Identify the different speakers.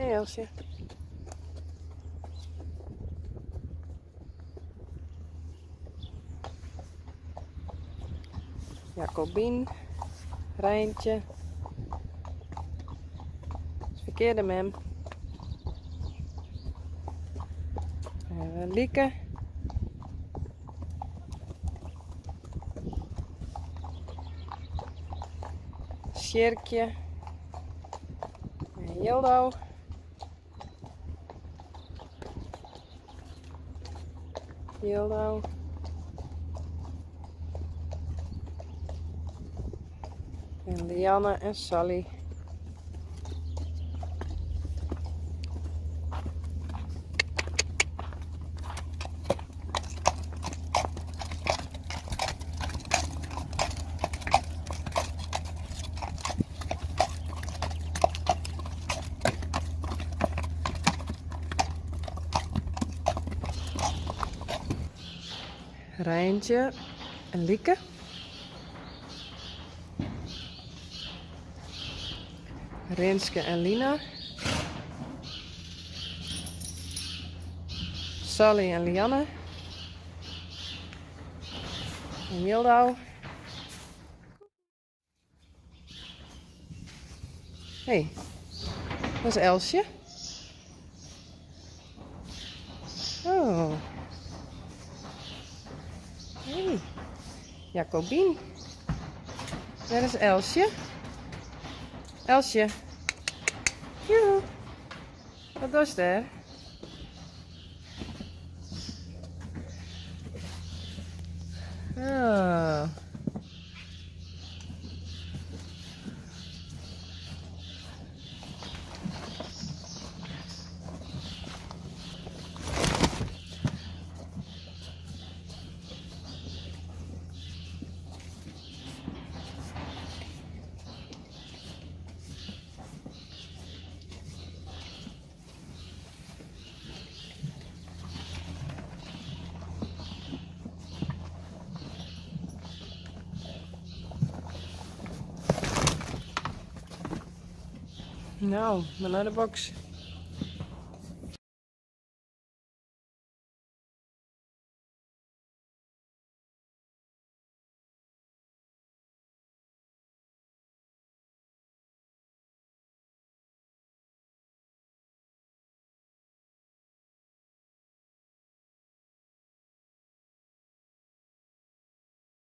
Speaker 1: Hey Elsje. Jacobien. Rijntje. Het is verkeerde mem. Lieke. Sjerkje. En Jildo. Jildo. En Lianne en Sally. Rijntje en Lieke. Rinske en Lina. Sally en Lianne. En Jildo. Hé, dat is Elsje. Oh. Hey, Jacobien. Dat is Elsje. Elsje. Joehoe. Wat doe je daar? Oh. Nou, maar naar de box.